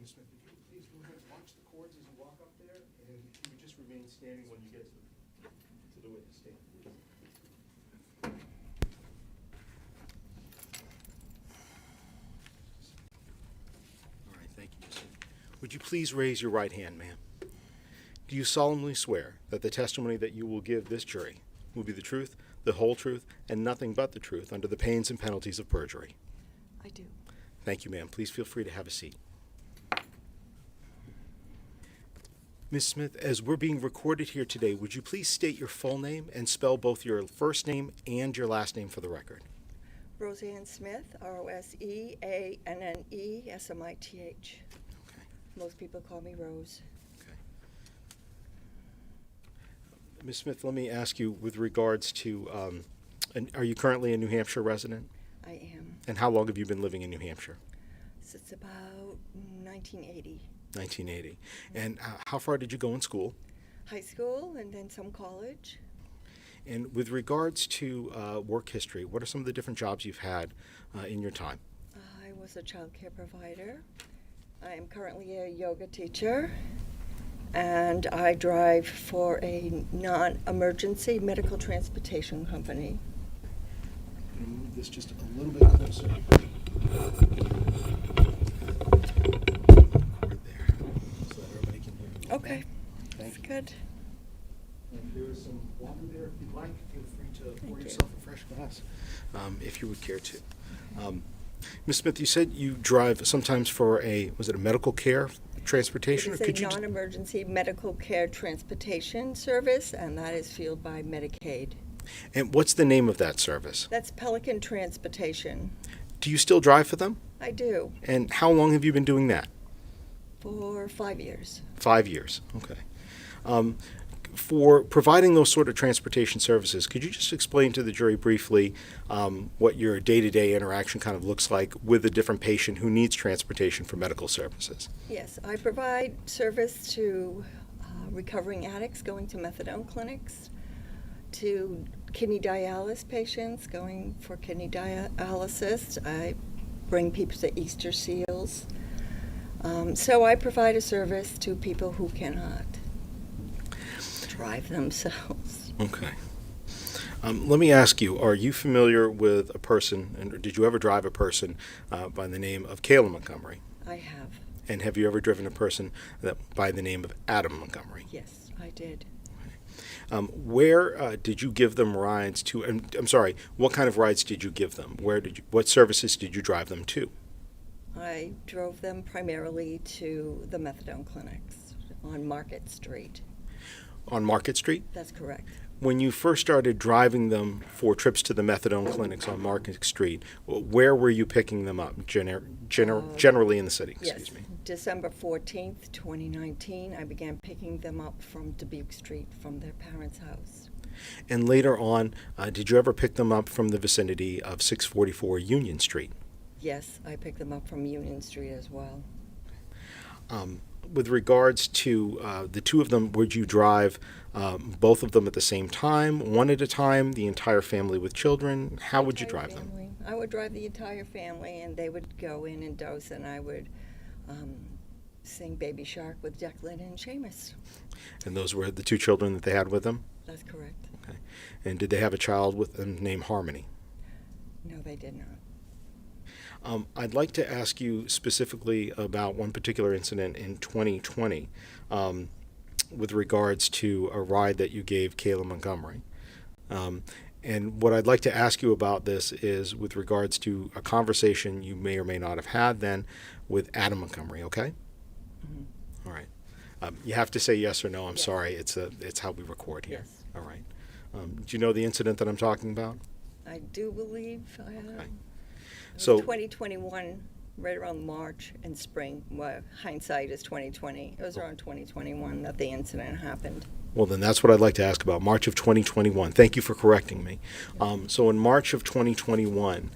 Ms. Smith, if you would please go ahead and watch the cords as you walk up there, and if you would just remain standing when you get to the witness stand, please. All right, thank you, Ms. Smith. Would you please raise your right hand, ma'am? Do you solemnly swear that the testimony that you will give this jury will be the truth, the whole truth, and nothing but the truth under the pains and penalties of perjury? I do. Thank you, ma'am. Please feel free to have a seat. Ms. Smith, as we're being recorded here today, would you please state your full name and spell both your first name and your last name for the record? Roseanne Smith, Roseanne Smith. Okay. Most people call me Rose. Okay. Ms. Smith, let me ask you with regards to, are you currently a New Hampshire resident? I am. And how long have you been living in New Hampshire? Since about 1980. 1980. And how far did you go in school? High school and then some college. And with regards to work history, what are some of the different jobs you've had in your time? I was a child care provider. I am currently a yoga teacher. And I drive for a non-emergency medical transportation company. I'm going to move this just a little bit closer. Right there, so that everybody can hear you. Okay. Thank you. Good. And there is some water there if you'd like. Feel free to pour you. yourself a fresh glass if you would care to. Ms. Smith, you said you drive sometimes for was it a medical care transportation? It is a non-emergency medical care transportation service, and that is fueled by Medicaid. And what's the name of that service? That's Pelican Transportation. Do you still drive for them? I do. And how long have you been doing that? For 5 years. 5 years, okay. For providing those sort of transportation services, could you just explain to the jury briefly what your day-to-day interaction kind of looks like with a different patient who needs transportation for medical services? Yes, I provide service to recovering addicts going to methadone clinics, to kidney dialysis patients going for kidney dialysis. I bring people to Easter seals. So I provide a service to people who cannot drive themselves. Okay. Let me ask you, are you familiar with a person, and did you ever drive a person by the name of Kayla Montgomery? I have. And have you ever driven a person by the name of Adam Montgomery? Yes, I did. Where did you give them rides to? I'm sorry, what kind of rides did you give them? What services did you drive them to? I drove them primarily to the methadone clinics on Market Street. On Market Street? That's correct. When you first started driving them for trips to the methadone clinics on Market Street, where were you picking them up generally in the city? Excuse me. December 14th, 2019, I began picking them up from Dubuque Street from their parents' house. And later on, did you ever pick them up from the vicinity of 644 Union Street? Yes, I picked them up from Union Street as well. With regards to the two of them, would you drive both of them at the same time, one at a time, the entire family with children? How would you drive them? I would drive the entire family, and they would go in and dose, and I would sing Baby Shark with Declan and Seamus. And those were the two children that they had with them? That's correct. Okay. And did they have a child with them named Harmony? No, they did not. I'd like to ask you specifically about one particular incident in 2020 with regards to a ride that you gave Kayla Montgomery. And what I'd like to ask you about this is with regards to a conversation you may or may not have had then with Adam Montgomery, okay? Mm-hmm. All right. You have to say yes or no. I'm sorry. It's how we record here. Yes. All right. Do you know the incident that I'm talking about? I do believe I have. Okay. So 2021, right around March and spring. Well, hindsight is 2020. It was around 2021 that the incident happened. Well, then that's what I'd like to ask about, March of 2021. Thank you for correcting me. So in March of 2021,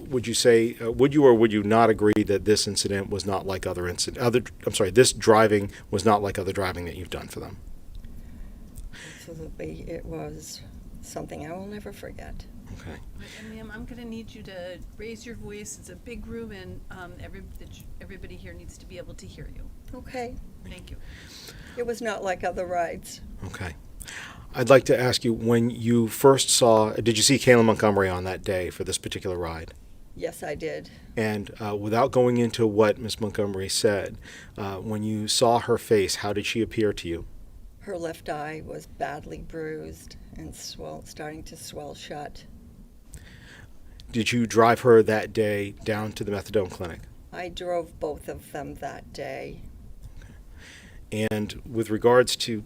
would you say, would you or would you not agree that this incident was not like this driving was not like other driving that you've done for them? Absolutely. It was something I will never forget. Okay. And ma'am, I'm gonna need you to raise your voice. It's a big room and everybody here needs to be able to hear you. Okay. Thank you. It was not like other rides. Okay. I'd like to ask you, when you first saw, did you see Kayla Montgomery on that day for this particular ride? Yes, I did. And without going into what Miss Montgomery said, when you saw her face, how did she appear to you? Her left eye was badly bruised and starting to swell shut. Did you drive her that day down to the methadone clinic? I drove both of them that day. And with regards to,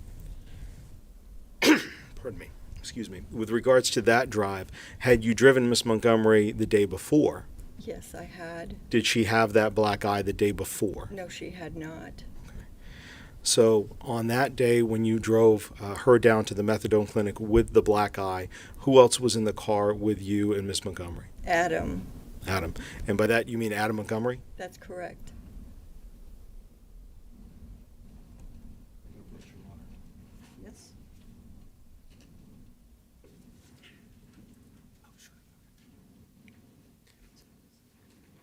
pardon me, excuse me, with regards to that drive, had you driven Miss Montgomery the day before? Yes, I had. Did she have that black eye the day before? No, she had not. So on that day when you drove her down to the methadone clinic with the black eye, who else was in the car with you and Miss Montgomery? Adam. Adam. And by that you mean Adam Montgomery? That's correct. Yes?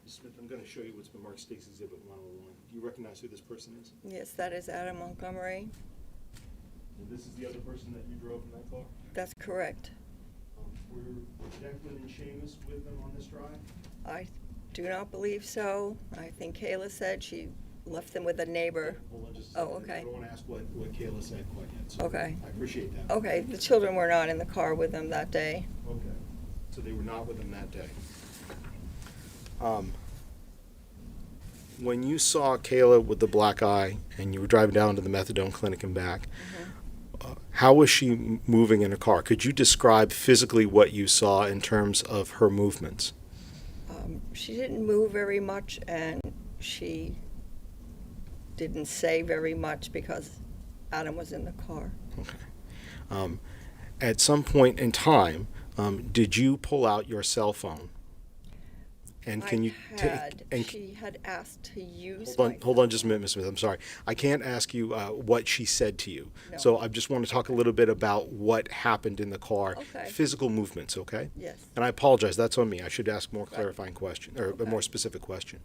Smith, I'm going to show you what's been marked State's Exhibit 101. Do you recognize who this person is? Yes, that is Adam Montgomery. And this is the other person that you drove in that car? That's correct. Were Declan and Seamus with them on this drive? I do not believe so. I think Kayla said she left them with a neighbor. Hold on just a Oh, second. okay. I don't want to ask what Kayla said quite yet. So Okay. I appreciate that. Okay, the children were not in the car with them that day. Okay. So they were not with them that day. When you saw Kayla with the black eye and you were driving down to the methadone clinic and back, how was she moving in her car? Could you describe physically what you saw in terms of her movements? She didn't move very much, and she didn't say very much because Adam was in the car. Okay. At some point in time, did you pull out your cell phone? And can you She had asked to use hold on just a minute, Ms. Smith. I'm sorry. I can't ask you what she said to you. No. So I just want to talk a little bit about what happened in the car. Okay. Physical movements, okay? Yes. And I apologize. That's on me. I should ask more clarifying question or a more specific question.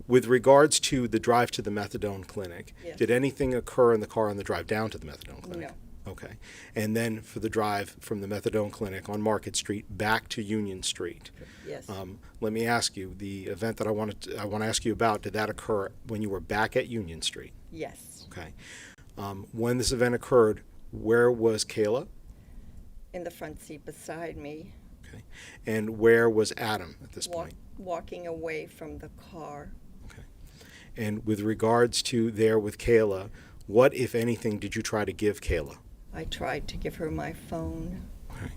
With regards to the drive to the methadone clinic, Yes. did anything occur in the car on the drive down to the methadone clinic? No. Okay. And then for the drive from the methadone clinic on Market Street back to Union Street. Yes. Let me ask you, the event that I want to ask you about, did that occur when you were back at Union Street? Yes. Okay. When this event occurred, where was Kayla? In the front seat beside me, Okay. And where was Adam at this point? walking away from the car. Okay. And with regards to there with Kayla, what, if anything, did you try to give Kayla? I tried to give her my phone. Okay.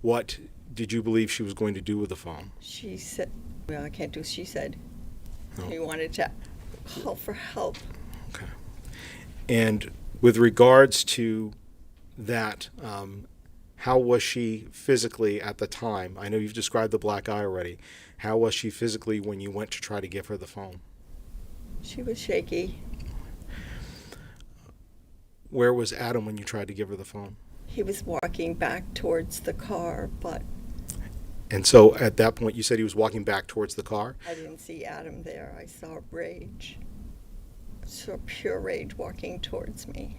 What did you believe she was going to do with the phone? She said, well, I can't do, she said. No. She wanted to call for help. Okay. And with regards to that, how was she physically at the time? I know you've described the black eye already. How was she physically when you went to try to give her the phone? She was shaky. Where was Adam when you tried to give her the phone? He was walking back towards the car, but And so at that point, you said he was walking back towards the car? I didn't see Adam there. I saw rage. Saw pure rage walking towards me.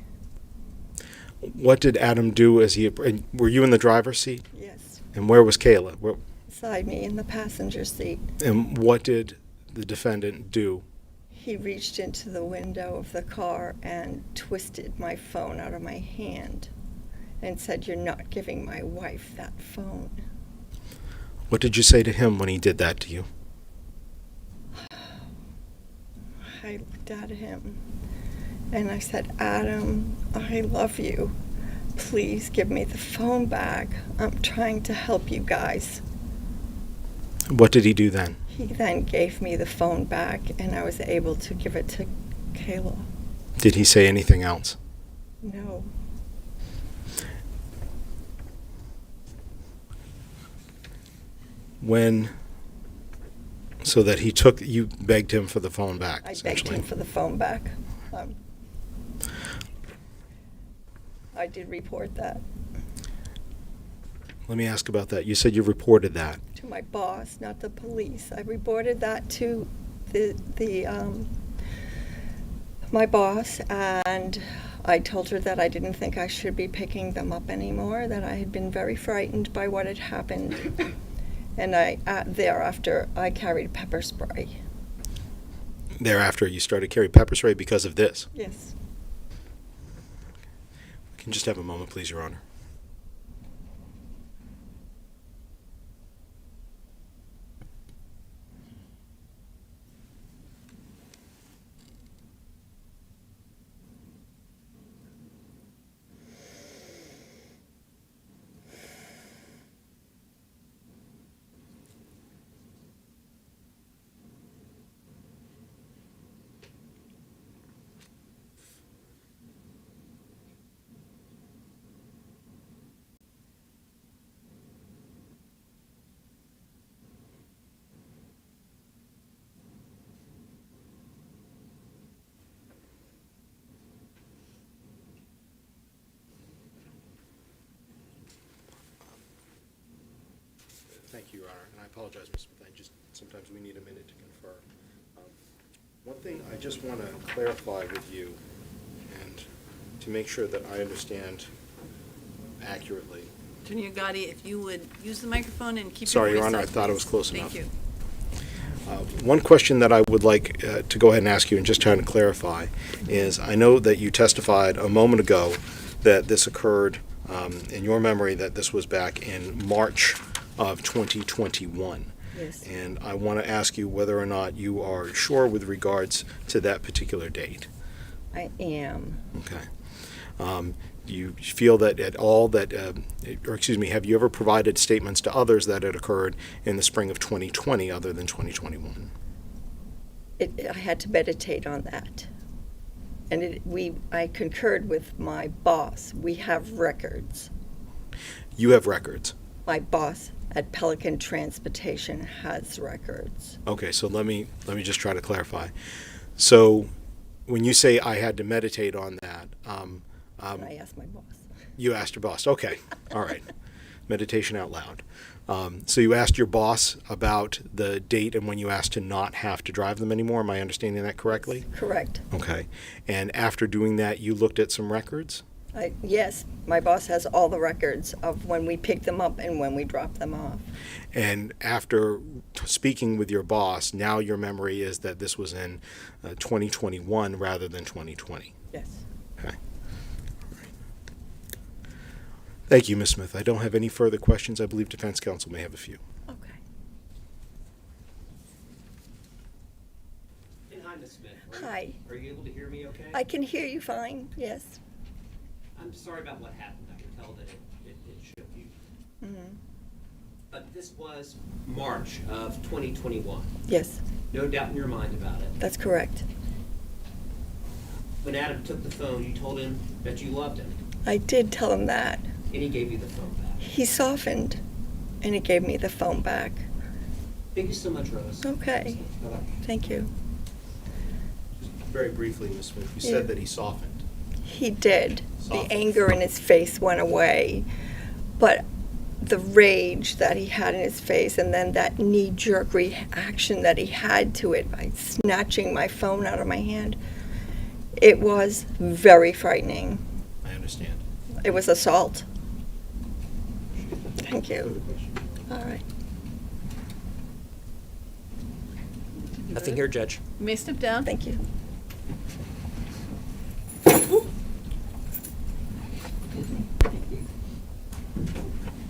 What did Adam do as he, and were you in the driver's seat? Yes. And where was Kayla? Beside me in the passenger seat. And what did the defendant do? He reached into the window of the car and twisted my phone out of my hand and said, "You're not giving my wife that phone." What did you say to him when he did that to you? I looked at him and I said, "Adam, I love you. Please give me the phone back. I'm trying to help you guys." What did he do then? He then gave me the phone back and I was able to give it to Kayla. Did he say anything else? No. So that he took, you begged him for the phone back, I begged essentially. him for the phone back. I did report that. Let me ask about that. You said you reported that. To my boss, not the police. I reported that to the my boss, and I told her that I didn't think I should be picking them up anymore, that I had been very frightened by what had happened. And thereafter, I carried pepper spray. Thereafter, you started carrying pepper spray because of this. Yes. Can you just have a moment, please, Your Honor? Thank you, Your Honor, and I apologize, Ms. Smith. Sometimes we need a minute to confer. One thing I just want to clarify with you, and to make sure that I understand accurately. Attorney Gotti, if you would use the microphone and keep Sorry, your Your voice Honor, up, I thought it was please. close enough. Thank you. One question that I would like to go ahead and ask you, and just trying to clarify, is I know that you testified a moment ago that this occurred, in your memory, that this was back in March of 2021. Yes. And I want to ask you whether or not you are sure with regards to that particular date. I am. Okay. You feel that at all that, or excuse me, have you ever provided statements to others that had occurred in the spring of 2020 other than 2021? I had to meditate on that. And I concurred with my boss. We have records. You have records. My boss at Pelican Transportation has records. Okay, so let me just try to clarify. So when you say I had to meditate on that, And I asked my boss. you asked your boss. Okay, all right. Meditation out loud. So you asked your boss about the date and when you asked to not have to drive them anymore. Am I understanding that correctly? Correct. Okay. And after doing that, you looked at some records? Yes, my boss has all the records of when we picked them up and when we dropped them off. And after speaking with your boss, now your memory is that this was in 2021 rather than 2020. Yes. Okay. All right. Thank you, Ms. Smith. I don't have any further questions. I believe defense counsel may have a few. Okay. And hi, Ms. Smith. Hi. Are you able to hear me okay? I can hear you fine, yes. I'm sorry about what happened. I can tell that it shook you. Mm-hmm. But this was March of 2021. Yes, No doubt in your mind about it. that's correct. When Adam took the phone, you told him that you loved him, I did tell him that. and he gave you the phone back. He softened, and he gave me the phone back. Thank you so much, Rose. Okay. Bye-bye. Thank you. Just very briefly, Ms. Smith, you Yeah. said that he softened. He did. Softened. The anger in his face went away, but the rage that he had in his face, and then that knee-jerk reaction that he had to it by snatching my phone out of my hand, it was very frightening. I understand. It was assault. Thank Further you. questions? All right. Nothing here, Judge. You may step down. Thank you.